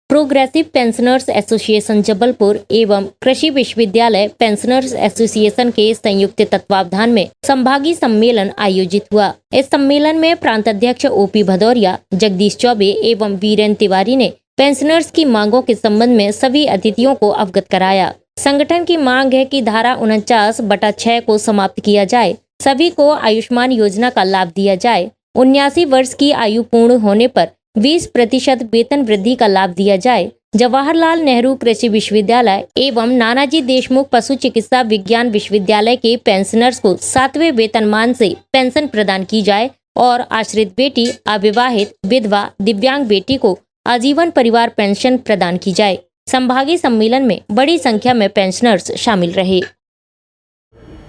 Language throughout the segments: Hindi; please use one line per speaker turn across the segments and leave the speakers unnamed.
प्रोग्रेसिव पेंशनर्स एसोसिएशन जबलपुर एवं कृषि विश्वविद्यालय पेंशनर्स एसोसिएशन के संयुक्त तत्वावधान में संभागीय सम्मेलन आयोजित हुआ। इस सम्मेलन में प्रांताध्यक्ष ओपी भदौरिया, जगदीश चौबे एवं वीरेंद्र तिवारी ने पेंशनर्स की मांगों के संबंध में सभी अतिथियों को अवगत कराया। संगठन की मांग है कि धारा 49/6 को समाप्त किया जाए, सभी को आयुष्मान योजना का लाभ दिया जाए, 79 वर्ष की आयु पूर्ण होने पर 20% वेतन वृद्धि का लाभ दिया जाए, जवाहरलाल नेहरू कृषि विश्वविद्यालय एवं नानाजी देशमुख पशु चिकित्सा विज्ञान विश्वविद्यालय के पेंशनर्स को 7वें वेतनमान से पेंशन प्रदान की जाए और आश्रित बेटी, अविवाहित, विधवा, दिव्यांग बेटी को आजीवन परिवार पेंशन प्रदान की जाए। संभागीय सम्मेलन में बड़ी संख्या में पेंशनर्स शामिल रहे।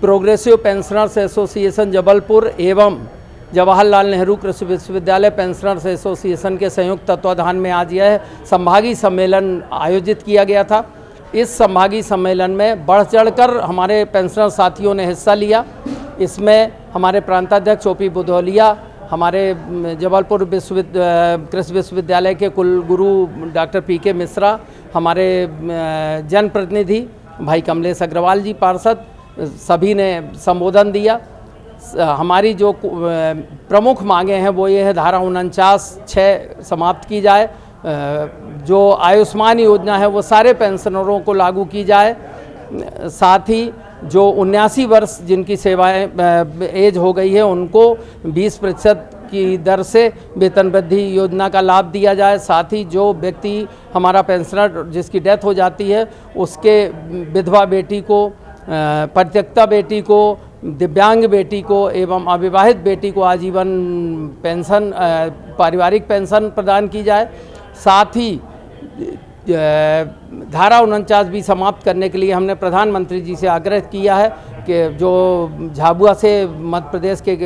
प्रोग्रेसिव पेंशनर्स एसोसिएशन जबलपुर एवं जवाहरलाल नेहरू कृषि विश्वविद्यालय पेंशनर्स एसोसिएशन के संयुक्त तत्वावधान में आज यह संभागीय सम्मेलन आयोजित किया गया था। इस संभागीय सम्मेलन में बढ़ चढ़कर हमारे पेंशनर साथियों ने हिस्सा लिया। इसमें हमारे प्रांताध्यक्ष ओपी भदौरिया, हमारे जबलपुर कृषि विश्वविद्यालय के कुलगुरु डॉक्टर पीके मिश्रा, हमारे जनप्रतिनिधि भाई कमलेश अग्रवाल जी पार्षद, सभी ने संबोधन दिया। हमारी जो प्रमुख मांगे हैं वो ये है, धारा 49/6 समाप्त की जाए, जो आयुष्मान योजना है वो सारे पेंशनरों को लागू की जाए, साथ ही जो 79 वर्ष जिनकी सेवाएं एज हो गई है उनको 20% की दर से वेतन वृद्धि योजना का लाभ दिया जाए। साथ ही जो व्यक्ति हमारा पेंशनर जिसकी डेथ हो जाती है उसके विधवा बेटी को, परित्यक्ता बेटी को, दिव्यांग बेटी को एवं अविवाहित बेटी को आजीवन पेंशन, पारिवारिक पेंशन प्रदान की जाए। साथ ही धारा 49 भी समाप्त करने के लिए हमने प्रधानमंत्री जी से आग्रह किया है कि जो झाबुआ से मध्य प्रदेश के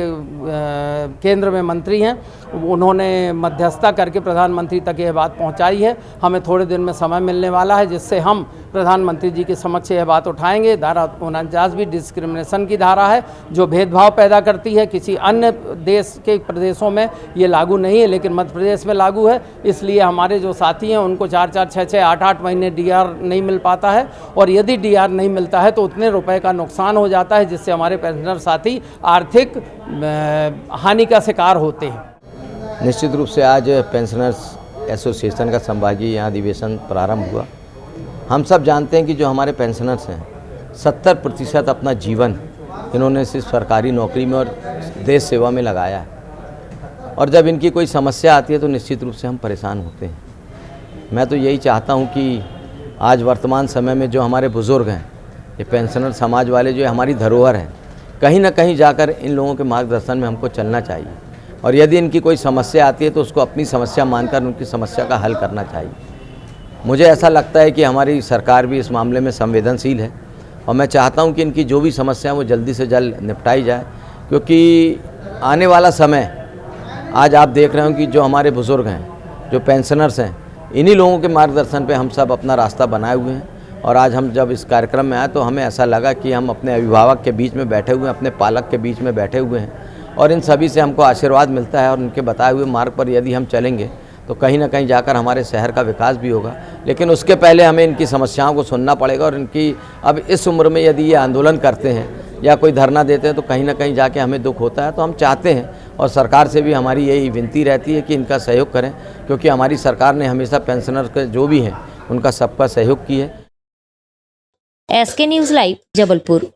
केंद्र में मंत्री हैं उन्होंने मध्यस्थता करके प्रधानमंत्री तक यह बात पहुंचाई है। हमें थोड़े दिन में समय मिलने वाला है जिससे हम प्रधानमंत्री जी के समक्ष यह बात उठाएंगे। धारा 49 भी डिस्क्रिमिनेशन की धारा है जो भेदभाव पैदा करती है। किसी अन्य देश के प्रदेशों में ये लागू नहीं है लेकिन मध्य प्रदेश में लागू है। इसलिए हमारे जो साथी हैं उनको 4-4, 6-6, 8-8 महीने डीआर नहीं मिल पाता है और यदि डीआर नहीं मिलता है तो उतने रुपए का नुकसान हो जाता है जिससे हमारे पेंशनर साथी आर्थिक हानि का शिकार होते हैं।
निश्चित रूप से आज पेंशनर्स एसोसिएशन का संभागीय अधिवेशन प्रारंभ हुआ। हम सब जानते हैं कि जो हमारे पेंशनर्स हैं 70% अपना जीवन इन्होंने सिर्फ सरकारी नौकरी में और देश सेवा में लगाया है और जब इनकी कोई समस्या आती है तो निश्चित रूप से हम परेशान होते हैं। मैं तो यही चाहता हूं कि आज वर्तमान समय में जो हमारे बुज़ुर्ग हैं, ये पेंशनर समाज वाले जो हमारी धरोहर हैं, कहीं ना कहीं जाकर इन लोगों के मार्गदर्शन में हमको चलना चाहिए और यदि इनकी कोई समस्या आती है तो उसको अपनी समस्या मानकर उनकी समस्या का हल करना चाहिए। मुझे ऐसा लगता है कि हमारी सरकार भी इस मामले में संवेदनशील है और मैं चाहता हूं कि इनकी जो भी समस्या है वो जल्दी से जल्द निपटाई जाए, क्योंकि आने वाला समय आज आप देख रहे हो कि जो हमारे बुज़ुर्ग हैं, जो पेंशनर्स हैं, इन्हीं लोगों के मार्गदर्शन पे हम सब अपना रास्ता बनाए हुए हैं। और आज हम जब इस कार्यक्रम में आए तो हमें ऐसा लगा कि हम अपने अभिभावक के बीच में बैठे हुए हैं, अपने पालक के बीच में बैठे हुए हैं और इन सभी से हमको आशीर्वाद मिलता है और उनके बताए हुए मार्ग पर यदि हम चलेंगे तो कहीं ना कहीं जाकर हमारे शहर का विकास भी होगा। लेकिन उसके पहले हमें इनकी समस्याओं को सुनना पड़ेगा और इनकी अब इस उम्र में यदि ये आंदोलन करते हैं या कोई धरना देते हैं तो कहीं ना कहीं जाके हमें दुख होता है। तो हम चाहते हैं और सरकार से भी हमारी यही विनती रहती है कि इनका सहयोग करें, क्योंकि हमारी सरकार ने हमेशा पेंशनर के जो भी हैं उनका सबका सहयोग की है।
SK news live Jabalpur.